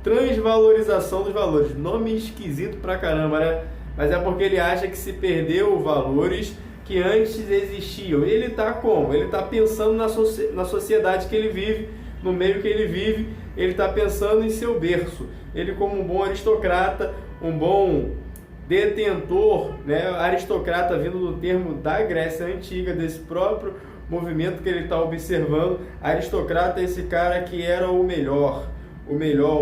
Transvalorização dos valores. Nome esquisito pra caramba, né? Mas é porque ele acha que se perdeu valores que antes existiam. E ele tá como? Ele tá pensando na sociedade que ele vive, no meio que ele vive, ele tá pensando em seu berço. Ele, como um bom aristocrata, um bom detentor, né? Aristocrata vindo do termo da Grécia Antiga, desse próprio movimento que ele está observando. Aristocrata é esse cara que era o melhor, o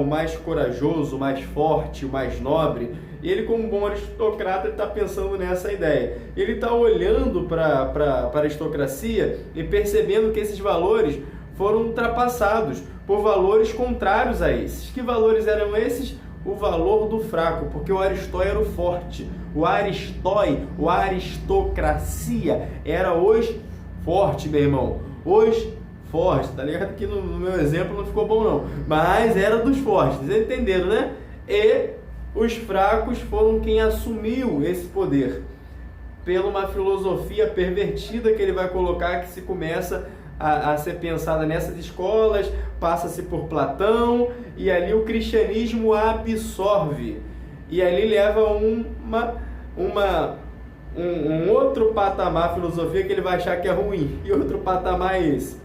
mais corajoso, o mais forte, o mais nobre. E ele, como um bom aristocrata, está pensando nessa ideia. Ele está olhando para a aristocracia e percebendo que esses valores foram ultrapassados por valores contrários a esses. Que valores eram esses? O valor do fraco, porque o aristói era o forte. O aristói, o aristocracia, era os forte, meu irmão. Os fortes, tá ligado? Que no meu exemplo não ficou bom não, mas era dos fortes, vocês entenderam, né? E os fracos foram quem assumiu esse poder, pela uma filosofia pervertida que ele vai colocar, que se começa a ser pensada nessas escolas, passa-se por Platão, e ali o cristianismo absorve, e ali leva um outro patamar, filosofia, que ele vai achar que é ruim, e outro patamar é esse,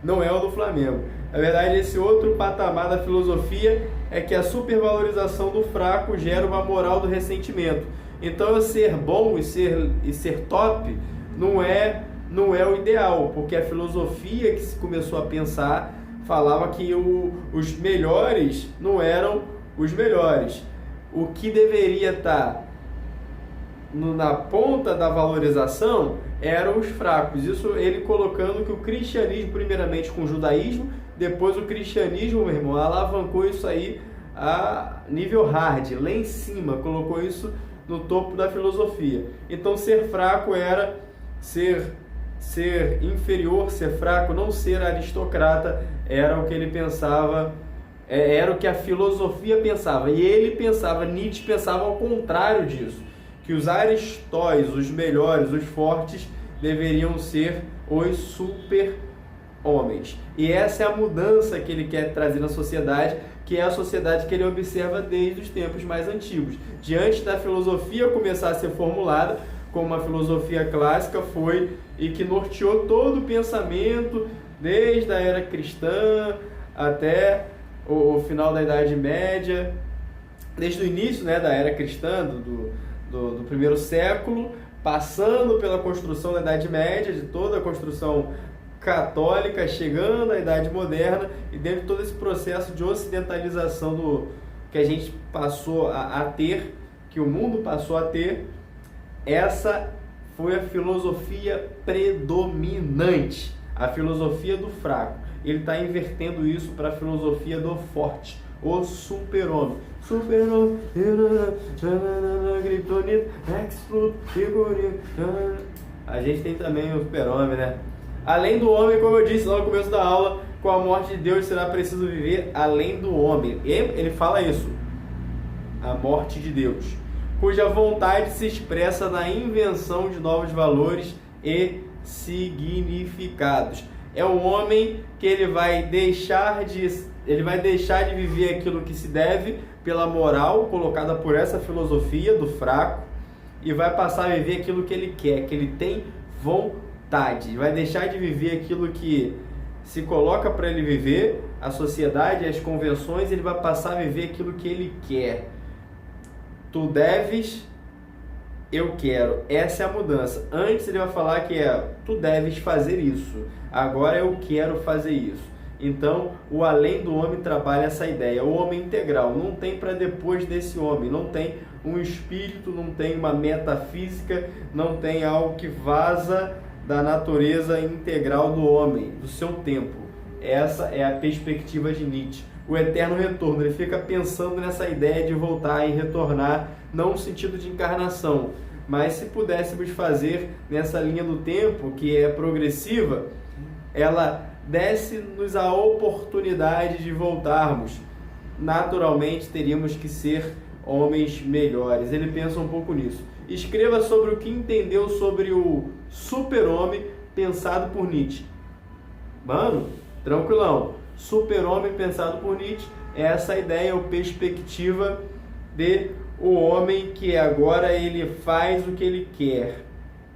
não é o do Flamengo. Na verdade, esse outro patamar da filosofia é que a supervalorização do fraco gera uma moral do ressentimento. Então, eu ser bom e ser top não é o ideal, porque a filosofia que se começou a pensar falava que os melhores não eram os melhores. O que deveria estar na ponta da valorização eram os fracos. Isso ele colocando que o cristianismo, primeiramente com o judaísmo, depois o cristianismo, meu irmão, alavancou isso aí a nível hard, lá em cima, colocou isso no topo da filosofia. Então, ser fraco era ser inferior, ser fraco, não ser aristocrata, era o que ele pensava, era o que a filosofia pensava. E ele pensava, Nietzsche pensava ao contrário disso, que os aristóis, os melhores, os fortes, deveriam ser os super-homens. E essa é a mudança que ele quer trazer na sociedade, que é a sociedade que ele observa desde os tempos mais antigos. Diante da filosofia começar a ser formulada, como uma filosofia clássica foi, e que norteou todo o pensamento, desde a era cristã até o final da Idade Média, desde o início, né, da era cristã, do primeiro século, passando pela construção da Idade Média, de toda a construção católica, chegando à Idade Moderna, e dentro de todo esse processo de ocidentalização que a gente passou a ter, que o mundo passou a ter, essa foi a filosofia predominante, a filosofia do fraco. Ele está invertendo isso para a filosofia do forte, o super-homem. Super-homem, a gente tem também o super-homem, né? Além do homem, como eu disse lá no começo da aula, com a morte de Deus será preciso viver além do homem. Ele fala isso, a morte de Deus, cuja vontade se expressa na invenção de novos valores e significados. É o homem que ele vai deixar de viver aquilo que se deve pela moral colocada por essa filosofia do fraco, e vai passar a viver aquilo que ele quer, que ele tem vontade. Vai deixar de viver aquilo que se coloca para ele viver, a sociedade, as convenções, ele vai passar a viver aquilo que ele quer. Tu deves, eu quero. Essa é a mudança. Antes ele vai falar que tu deves fazer isso, agora eu quero fazer isso. Então, o além do homem trabalha essa ideia. O homem integral não tem para depois desse homem, não tem um espírito, não tem uma metafísica, não tem algo que vaza da natureza integral do homem, do seu tempo. Essa é a perspectiva de Nietzsche. O eterno retorno, ele fica pensando nessa ideia de voltar e retornar, não no sentido de encarnação, mas se pudéssemos fazer nessa linha do tempo, que é progressiva, ela desse-nos a oportunidade de voltarmos. Naturalmente teríamos que ser homens melhores. Ele pensa um pouco nisso. Escreva sobre o que entendeu sobre o super-homem pensado por Nietzsche. Mano, tranquilão. Super-homem pensado por Nietzsche é essa ideia ou perspectiva de o homem que agora ele faz o que ele quer,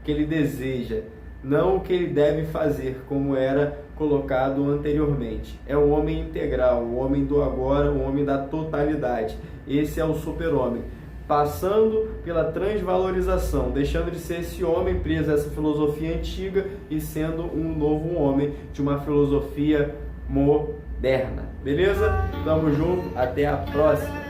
o que ele deseja, não o que ele deve fazer, como era colocado anteriormente. É o homem integral, o homem do agora, o homem da totalidade. Esse é o super-homem, passando pela transvalorização, deixando de ser esse homem preso a essa filosofia antiga e sendo um novo homem de uma filosofia moderna. Beleza? Tamo junto, até a próxima!